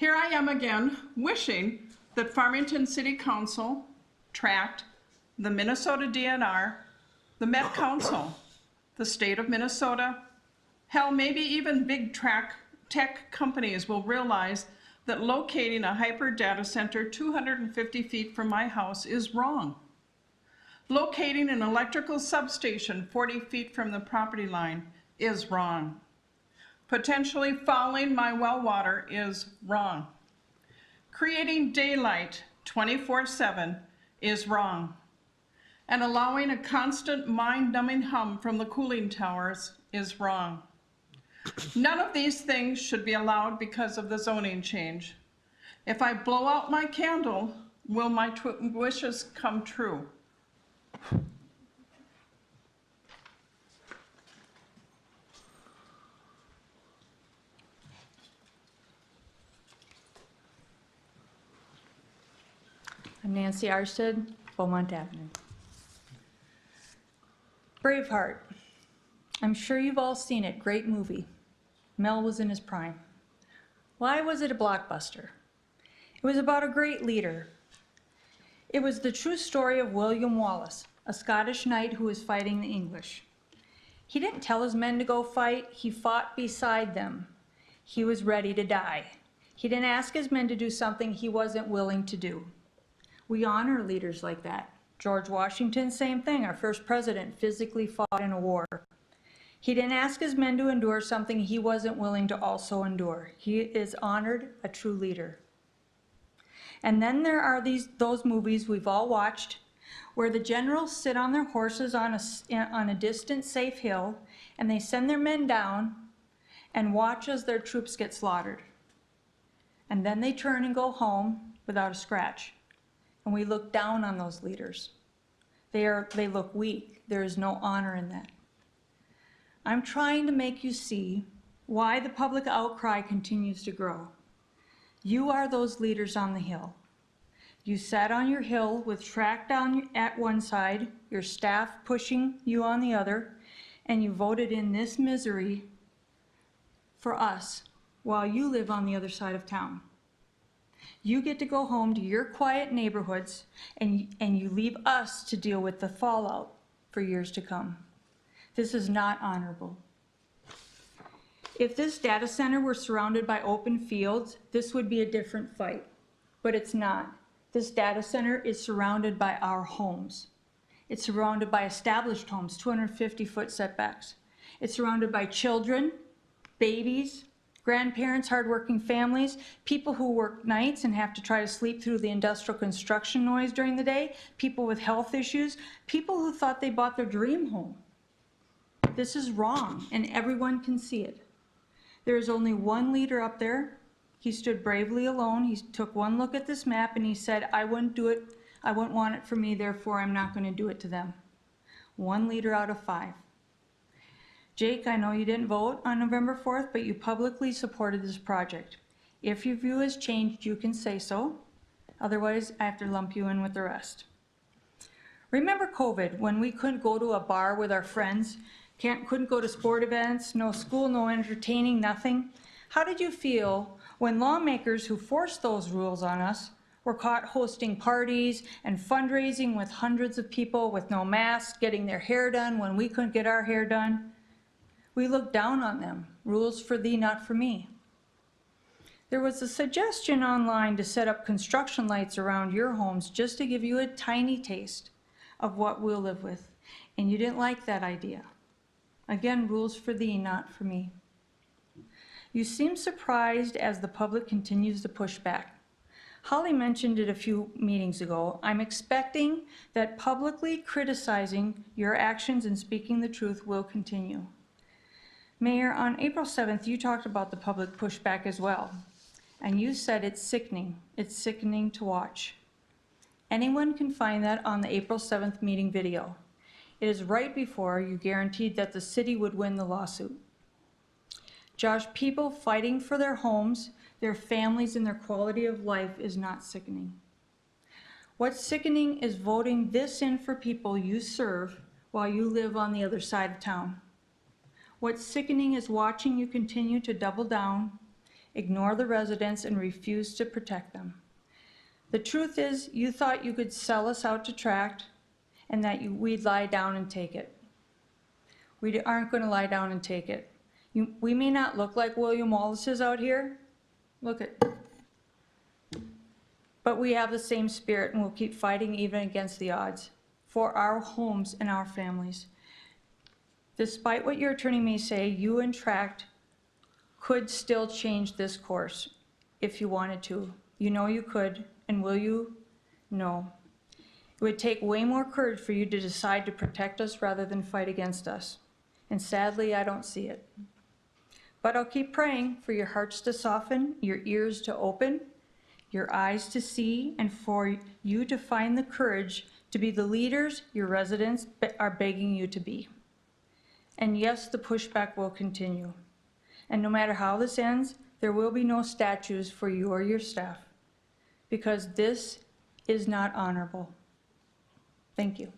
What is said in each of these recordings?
Here I am again, wishing that Farmington City Council, Tract, the Minnesota DNR, the Met Council, the state of Minnesota, hell, maybe even big tech companies will realize that locating a hyper data center 250 feet from my house is wrong. Locating an electrical substation 40 feet from the property line is wrong. Potentially fouling my well water is wrong. Creating daylight 24/7 is wrong. And allowing a constant mind-numbing hum from the cooling towers is wrong. None of these things should be allowed because of the zoning change. If I blow out my candle, will my wishes come true? I'm Nancy Arstead, Beaumont Avenue. Braveheart. I'm sure you've all seen it, great movie. Mel was in his prime. Why was it a blockbuster? It was about a great leader. It was the true story of William Wallace, a Scottish knight who was fighting the English. He didn't tell his men to go fight, he fought beside them. He was ready to die. He didn't ask his men to do something he wasn't willing to do. We honor leaders like that. George Washington, same thing. Our first president physically fought in a war. He didn't ask his men to endure something he wasn't willing to also endure. He is honored, a true leader. And then there are those movies we've all watched where the generals sit on their horses on a distant safe hill and they send their men down and watch as their troops get slaughtered. And then they turn and go home without a scratch. And we look down on those leaders. They look weak. There is no honor in that. I'm trying to make you see why the public outcry continues to grow. You are those leaders on the hill. You sat on your hill with Tract down at one side, your staff pushing you on the other, and you voted in this misery for us while you live on the other side of town. You get to go home to your quiet neighborhoods and you leave us to deal with the fallout for years to come. This is not honorable. If this data center were surrounded by open fields, this would be a different fight, but it's not. This data center is surrounded by our homes. It's surrounded by established homes, 250-foot setbacks. It's surrounded by children, babies, grandparents, hardworking families, people who work nights and have to try to sleep through the industrial construction noise during the day, people with health issues, people who thought they bought their dream home. This is wrong, and everyone can see it. There is only one leader up there. He stood bravely alone. He took one look at this map and he said, I wouldn't do it. I wouldn't want it for me, therefore I'm not going to do it to them. One leader out of 5. Jake, I know you didn't vote on November 4th, but you publicly supported this project. If your view has changed, you can say so. Otherwise, I have to lump you in with the rest. Remember COVID, when we couldn't go to a bar with our friends, couldn't go to sport events, no school, no entertaining, nothing? How did you feel when lawmakers who forced those rules on us were caught hosting parties and fundraising with hundreds of people with no masks, getting their hair done when we couldn't get our hair done? We looked down on them. Rules for thee, not for me. There was a suggestion online to set up construction lights around your homes just to give you a tiny taste of what we'll live with. And you didn't like that idea. Again, rules for thee, not for me. You seem surprised as the public continues to push back. Holly mentioned it a few meetings ago. I'm expecting that publicly criticizing your actions and speaking the truth will continue. Mayor, on April 7th, you talked about the public pushback as well, and you said it's sickening. It's sickening to watch. Anyone can find that on the April 7th meeting video. It is right before you guaranteed that the city would win the lawsuit. Josh, people fighting for their homes, their families, and their quality of life is not sickening. What's sickening is voting this in for people you serve while you live on the other side of town. What's sickening is watching you continue to double down ignore the residents, and refuse to protect them. The truth is, you thought you could sell us out to Tract and that we'd lie down and take it. We aren't going to lie down and take it. We may not look like William Wallace's out here. Look at, but we have the same spirit and we'll keep fighting even against the odds for our homes and our families. Despite what your attorney may say, you and Tract could still change this course if you wanted to. You know you could, and will you? No. It would take way more courage for you to decide to protect us rather than fight against us. And sadly, I don't see it. But I'll keep praying for your hearts to soften, your ears to open, your eyes to see, and for you to find the courage to be the leaders your residents are begging you to be. And yes, the pushback will continue. And no matter how this ends, there will be no statues for you or your staff, because this is not honorable. Thank you.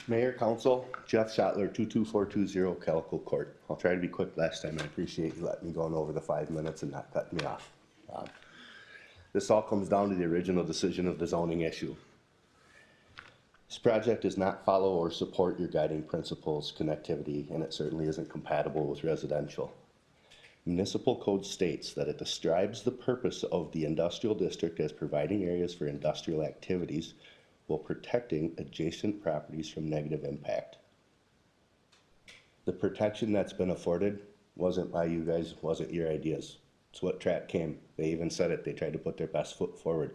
Mayor, Council, Jeff Schottler, 22420 Calico Court. I'll try to be quick last time. I appreciate you letting me go over the 5 minutes and not cutting me off. This all comes down to the original decision of the zoning issue. This project does not follow or support your guiding principles, connectivity, and it certainly isn't compatible with residential. Municipal code states that it describes the purpose of the industrial district as providing areas for industrial activities while protecting adjacent properties from negative impact. The protection that's been afforded wasn't by you guys, wasn't your ideas. It's what Tract came. They even said it. They tried to put their best foot forward.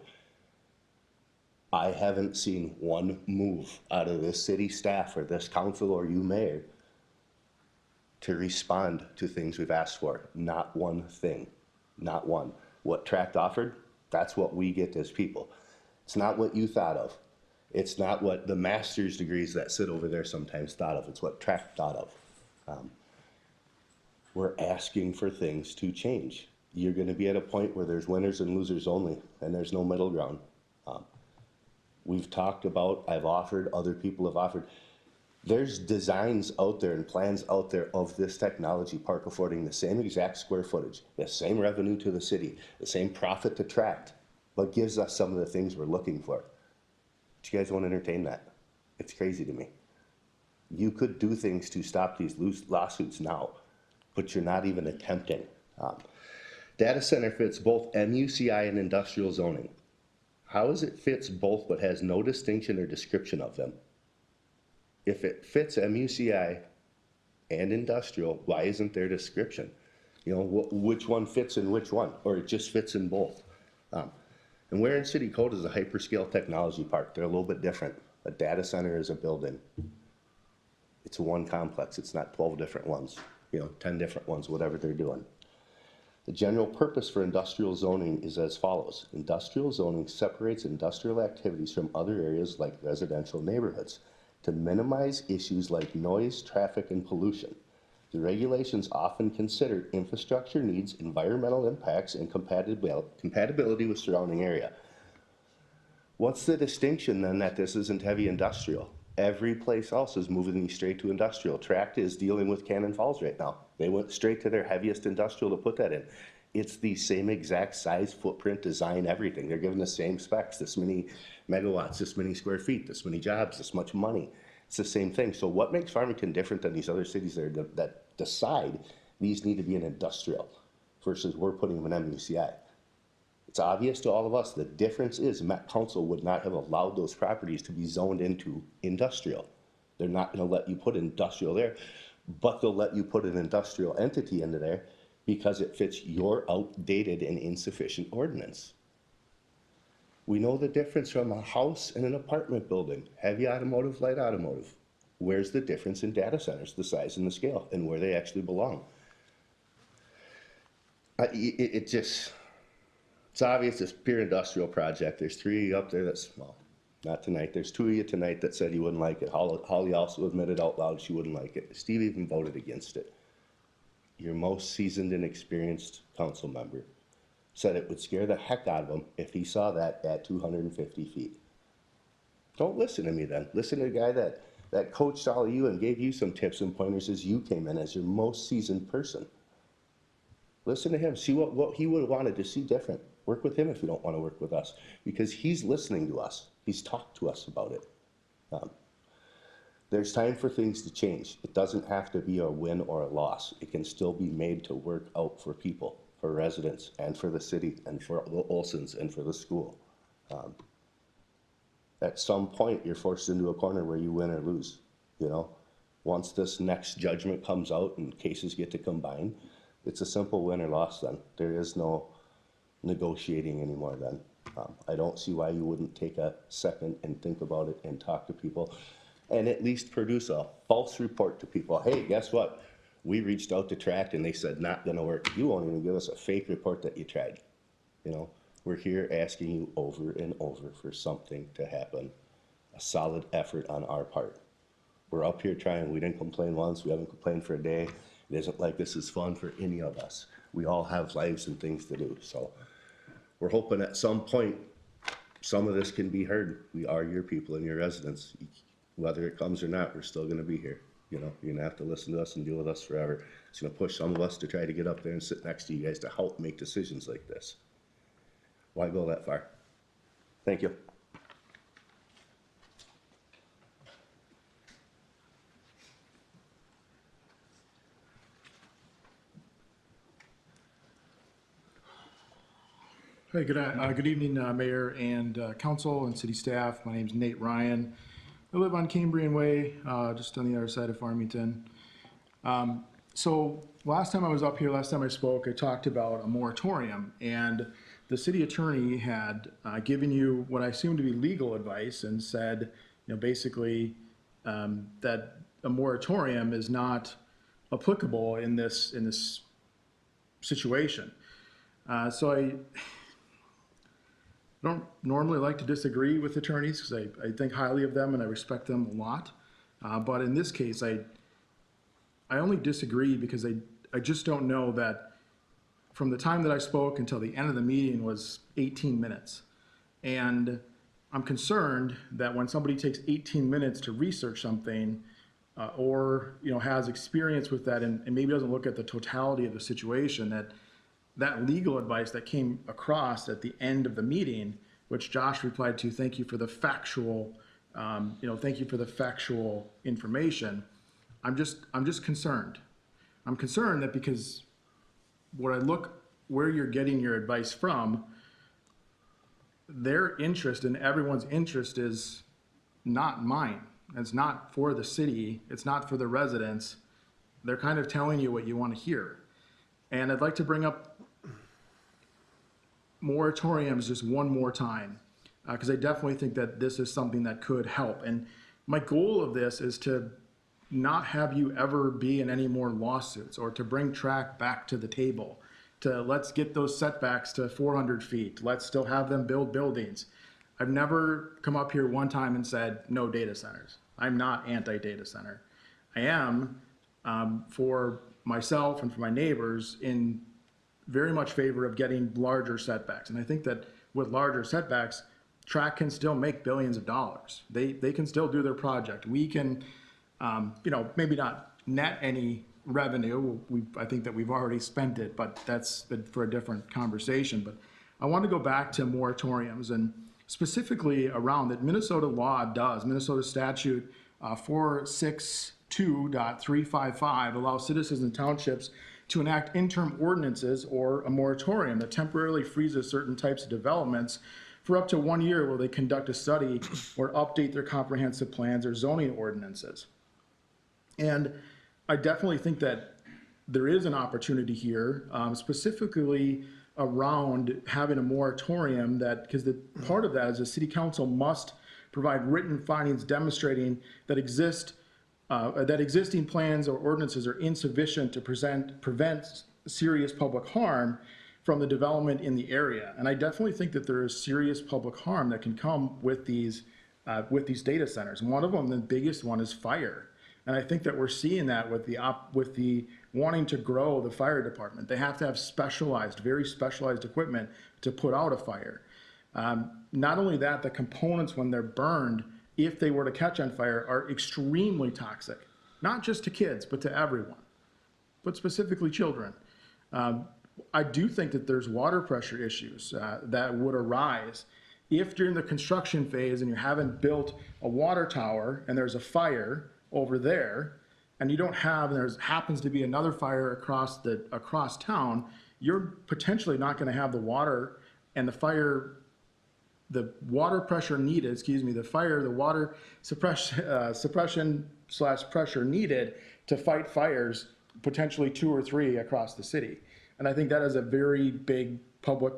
I haven't seen one move out of this city staff or this council or you mayor to respond to things we've asked for. Not one thing, not one. What Tract offered, that's what we get as people. It's not what you thought of. It's not what the master's degrees that sit over there sometimes thought of. It's what Tract thought of. We're asking for things to change. You're going to be at a point where there's winners and losers only, and there's no middle ground. We've talked about, I've offered, other people have offered. There's designs out there and plans out there of this technology park affording the same exact square footage, the same revenue to the city, the same profit to Tract, but gives us some of the things we're looking for. Do you guys want to entertain that? It's crazy to me. You could do things to stop these lawsuits now, but you're not even attempting. Data center fits both MUCI and industrial zoning. How is it fits both but has no distinction or description of them? If it fits MUCI and industrial, why isn't there description? You know, which one fits in which one, or it just fits in both? And where in city code is a hyperscale technology park? They're a little bit different. A data center is a building. It's one complex. It's not 12 different ones, 10 different ones, whatever they're doing. The general purpose for industrial zoning is as follows. Industrial zoning separates industrial activities from other areas like residential neighborhoods to minimize issues like noise, traffic, and pollution. The regulations often consider infrastructure needs, environmental impacts, and compatibility with surrounding area. What's the distinction then that this isn't heavy industrial? Every place else is moving these straight to industrial. Tract is dealing with Cannon Falls right now. They went straight to their heaviest industrial to put that in. It's the same exact size, footprint, design, everything. They're given the same specs, this many megawatts, this many square feet, this many jobs, this much money. It's the same thing. So what makes Farmington different than these other cities that decide these need to be an industrial versus we're putting them in MUCI? It's obvious to all of us. The difference is Met Council would not have allowed those properties to be zoned into industrial. They're not going to let you put industrial there, but they'll let you put an industrial entity into there because it fits your outdated and insufficient ordinance. We know the difference from a house and an apartment building, heavy automotive, light automotive. Where's the difference in data centers, the size and the scale, and where they actually belong? It's obvious it's a pure industrial project. There's 3 up there that's, well, not tonight. There's 2 of you tonight that said you wouldn't like it. Holly also admitted out loud she wouldn't like it. Steve even voted against it. Your most seasoned and experienced council member said it would scare the heck out of him if he saw that at 250 feet. Don't listen to me then. Listen to the guy that coached all of you and gave you some tips and pointers as you came in as your most seasoned person. Listen to him. See what he would have wanted to see different. Work with him if you don't want to work with us, because he's listening to us. He's talked to us about it. There's time for things to change. It doesn't have to be a win or a loss. It can still be made to work out for people, for residents, and for the city, and for the Olsons, and for the school. At some point, you're forced into a corner where you win or lose, you know? Once this next judgment comes out and cases get to combine, it's a simple win or loss then. There is no negotiating anymore then. I don't see why you wouldn't take a second and think about it and talk to people and at least produce a false report to people. Hey, guess what? We reached out to Tract and they said not gonna work. You won't even give us a fake report that you tried. You know, we're here asking you over and over for something to happen, a solid effort on our part. We're up here trying. We didn't complain once. We haven't complained for a day. It isn't like this is fun for any of us. We all have lives and things to do. So we're hoping at some point, some of this can be heard. We are your people and your residents. Whether it comes or not, we're still gonna be here. You know, you're gonna have to listen to us and deal with us forever. It's gonna push some of us to try to get up there and sit next to you guys to help make decisions like this. Why go that far? Thank you. Hey, good evening, Mayor and Council and City staff. My name is Nate Ryan. I live on Cambrian Way, just on the other side of Farmington. So last time I was up here, last time I spoke, I talked about a moratorium, and the city attorney had given you what I assume to be legal advice and said, you know, basically that a moratorium is not applicable in this situation. So I don't normally like to disagree with attorneys because I think highly of them and I respect them a lot. But in this case, I only disagree because I just don't know that from the time that I spoke until the end of the meeting was 18 minutes. And I'm concerned that when somebody takes 18 minutes to research something or, you know, has experience with that and maybe doesn't look at the totality of the situation, that legal advice that came across at the end of the meeting, which Josh replied to, thank you for the factual, thank you for the factual information. I'm just concerned. I'm concerned that because when I look where you're getting your advice from, their interest and everyone's interest is not mine. It's not for the city. It's not for the residents. They're kind of telling you what you want to hear. And I'd like to bring up moratoriums just one more time, because I definitely think that this is something that could help. And my goal of this is to not have you ever be in any more lawsuits or to bring Tract back to the table, to let's get those setbacks to 400 feet. Let's still have them build buildings. I've never come up here one time and said no data centers. I'm not anti-data center. I am for myself and for my neighbors in very much favor of getting larger setbacks. And I think that with larger setbacks, Tract can still make billions of dollars. They can still do their project. We can, maybe not net any revenue. I think that we've already spent it, but that's for a different conversation. But I want to go back to moratoriums and specifically around that Minnesota law does. Minnesota statute 462.355 allows citizens and townships to enact interim ordinances or a moratorium that temporarily freezes certain types of developments for up to 1 year where they conduct a study or update their comprehensive plans or zoning ordinances. And I definitely think that there is an opportunity here, specifically around having a moratorium that, because the part of that is the city council must provide written findings demonstrating that existing plans or ordinances are insufficient to prevent serious public harm from the development in the area. And I definitely think that there is serious public harm that can come with these data centers. And one of them, the biggest one, is fire. And I think that we're seeing that with the wanting to grow the fire department. They have to have specialized, very specialized equipment to put out a fire. Not only that, the components when they're burned, if they were to catch on fire, are extremely toxic, not just to kids, but to everyone, but specifically children. I do think that there's water pressure issues that would arise if during the construction phase and you haven't built a water tower and there's a fire over there and you don't have, and there happens to be another fire across town, you're potentially not going to have the water and the water pressure needed, the water suppression / pressure needed to fight fires, potentially 2 or 3 across the city. And I think that is a very big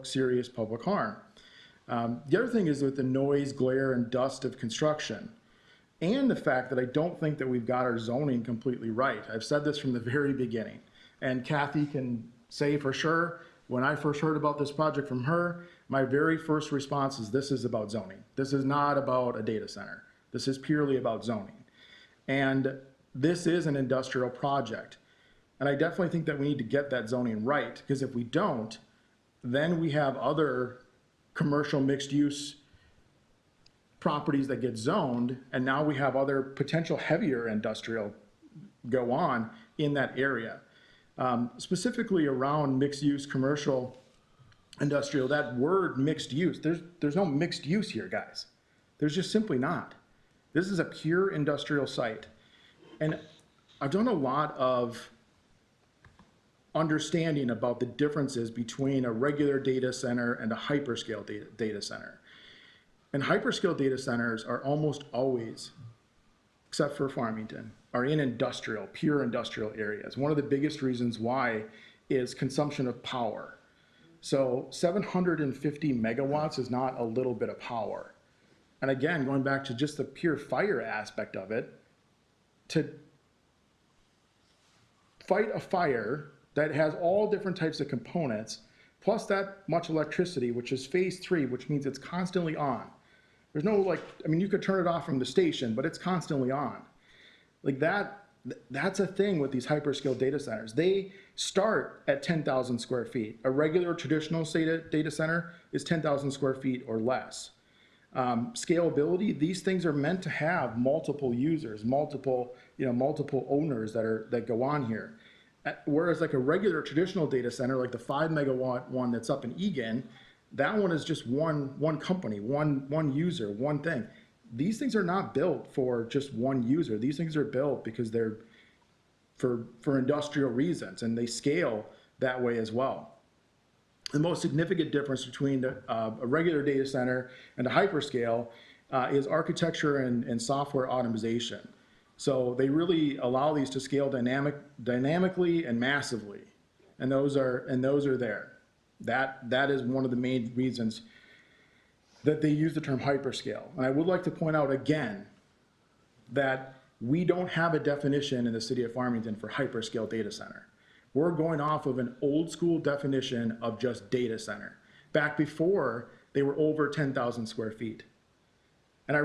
serious public harm. The other thing is with the noise, glare, and dust of construction, and the fact that I don't think that we've got our zoning completely right. I've said this from the very beginning, and Kathy can say for sure, when I first heard about this project from her, my very first response is this is about zoning. This is not about a data center. This is purely about zoning. And this is an industrial project. And I definitely think that we need to get that zoning right, because if we don't, then we have other commercial mixed use properties that get zoned, and now we have other potential heavier industrial go on in that area. Specifically around mixed use, commercial, industrial, that word mixed use, there's no mixed use here, guys. There's just simply not. This is a pure industrial site. And I've done a lot of understanding about the differences between a regular data center and a hyperscale data center. And hyperscale data centers are almost always, except for Farmington, are in pure industrial areas. One of the biggest reasons why is consumption of power. So 750 megawatts is not a little bit of power. And again, going back to just the pure fire aspect of it, to fight a fire that has all different types of components, plus that much electricity, which is phase 3, which means it's constantly on. There's no you could turn it off from the station, but it's constantly on. That's a thing with these hyperscale data centers. They start at 10,000 square feet. A regular traditional data center is 10,000 square feet or less. Scalability, these things are meant to have multiple users, multiple owners that go on here. Whereas like a regular traditional data center, like the 5 megawatt one that's up in Egan, that one is just one company, one user, one thing. These things are not built for just one user. These things are built because they're for industrial reasons, and they scale that way as well. The most significant difference between a regular data center and a hyperscale is architecture and software automation. So they really allow these to scale dynamically and massively, and those are there. That is one of the main reasons that they use the term hyperscale. And I would like to point out again that we don't have a definition in the city of Farmington for hyperscale data center. We're going off of an old school definition of just data center, back before they were over 10,000 square feet. And I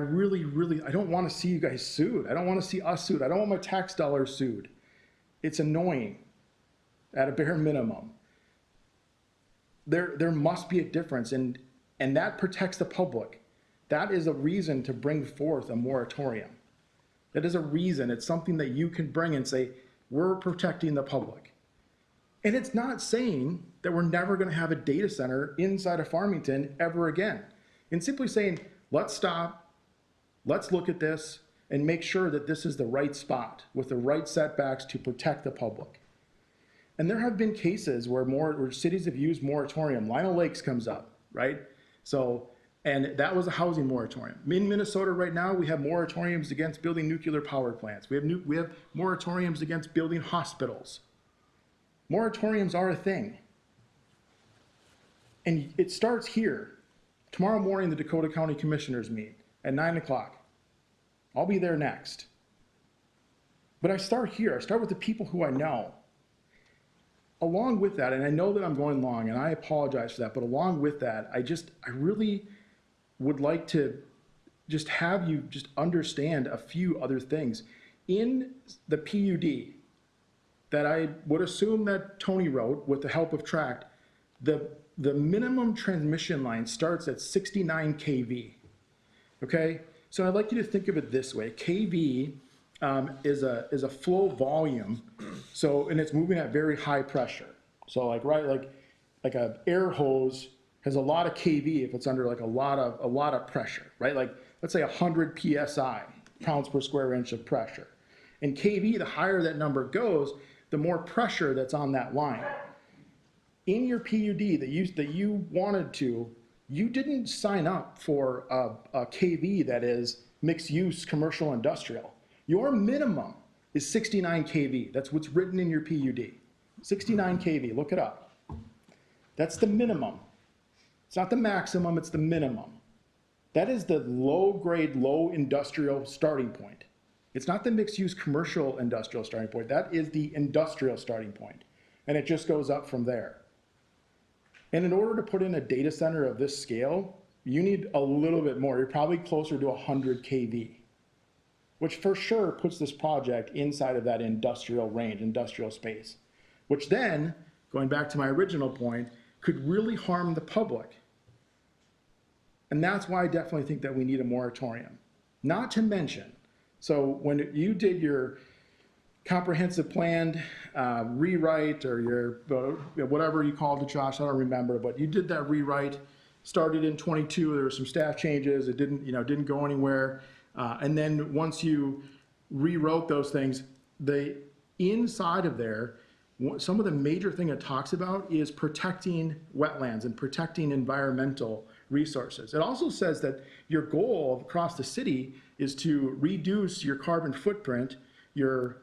don't want to see you guys sued. I don't want to see us sued. I don't want my tax dollars sued. It's annoying at a bare minimum. There must be a difference, and that protects the public. That is a reason to bring forth a moratorium. That is a reason. It's something that you can bring and say, we're protecting the public. And it's not saying that we're never going to have a data center inside of Farmington ever again. It's simply saying, let's stop, let's look at this, and make sure that this is the right spot with the right setbacks to protect the public. And there have been cases where cities have used moratorium. Lino Lakes comes up, right? So, and that was a housing moratorium. In Minnesota right now, we have moratoriums against building nuclear power plants. We have moratoriums against building hospitals. Moratoriums are a thing. And it starts here. Tomorrow morning, the Dakota County Commissioners meet at 9 o'clock. I'll be there next. But I start here. I start with the people who I know. Along with that, and I know that I'm going long, and I apologize for that, but along with that, I really would like to just have you just understand a few other things. in the PUD that I would assume that Tony wrote with the help of Tract, the minimum transmission line starts at 69 kV. Okay, so I'd like you to think of it this way: kV is a flow volume, so, and it's moving at very high pressure. So like like a air hose has a lot of kV if it's under like a lot of pressure, right? Like let's say 100 psi, pounds per square inch of pressure. And kV, the higher that number goes, the more pressure that's on that line. In your PUD that you wanted to, you didn't sign up for a kV that is mixed use commercial industrial. Your minimum is 69 kV. That's what's written in your PUD. 69 kV, look it up. That's the minimum. It's not the maximum, it's the minimum. That is the low grade, low industrial starting point. It's not the mixed use commercial industrial starting point. That is the industrial starting point. And it just goes up from there. And in order to put in a data center of this scale, you need a little bit more. You're probably closer to 100 kV, which for sure puts this project inside of that industrial range, industrial space, which then, going back to my original point, could really harm the public. And that's why I definitely think that we need a moratorium. Not to mention, so when you did your comprehensive plan rewrite, or your whatever you called it, Josh, I don't remember, but you did that rewrite, started in 22, there were some staff changes, it didn't go anywhere. And then once you rewrote those things, inside of there, some of the major thing it talks about is protecting wetlands and protecting environmental resources. It also says that your goal across the city is to reduce your carbon footprint, your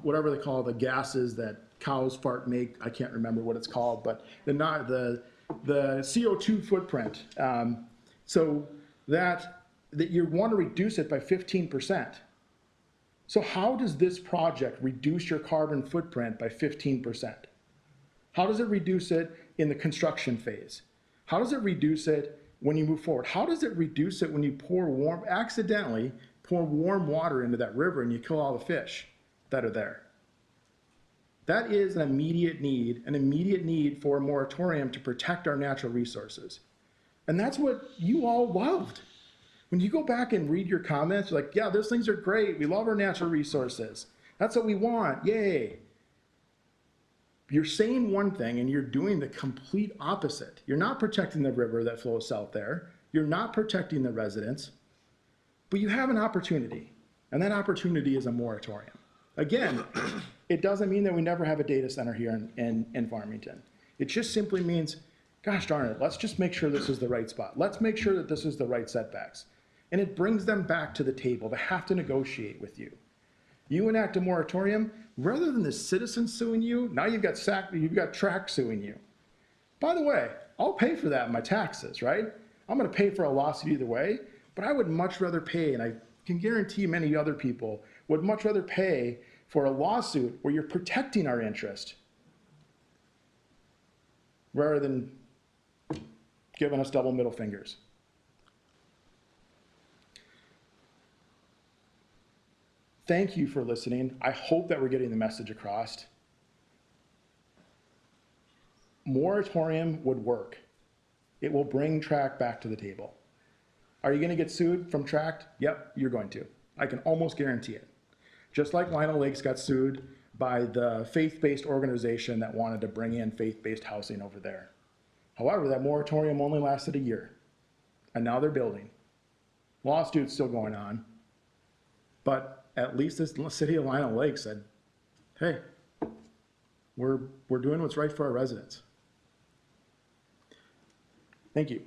whatever they call the gases that cows fart make, I can't remember what it's called, but the CO2 footprint. So that you want to reduce it by 15%. So how does this project reduce your carbon footprint by 15%? How does it reduce it in the construction phase? How does it reduce it when you move forward? How does it reduce it when you accidentally pour warm water into that river and you kill all the fish that are there? That is an immediate need for a moratorium to protect our natural resources. And that's what you all loved. When you go back and read your comments, you're like, yeah, those things are great. We love our natural resources. That's what we want. Yay. You're saying one thing and you're doing the complete opposite. You're not protecting the river that flows south there. You're not protecting the residents. But you have an opportunity, and that opportunity is a moratorium. Again, it doesn't mean that we never have a data center here in Farmington. It just simply means, gosh darn it, let's just make sure this is the right spot. Let's make sure that this is the right setbacks. And it brings them back to the table to have to negotiate with you. You enact a moratorium, rather than the citizens suing you, now you've got Tract suing you. By the way, I'll pay for that in my taxes, right? I'm gonna pay for a lawsuit either way, but I would much rather pay, and I can guarantee many other people would much rather pay for a lawsuit where you're protecting our interest rather than giving us double middle fingers. Thank you for listening. I hope that we're getting the message across. Moratorium would work. It will bring Tract back to the table. Are you going to get sued from Tract? Yep, you're going to. I can almost guarantee it. Just like Lionel Lakes got sued by the faith-based organization that wanted to bring in faith-based housing over there. However, that moratorium only lasted a year, and now they're building. Lawsuit's still going on, but at least this city of Lionel Lakes said, hey, we're doing what's right for our residents. Thank you.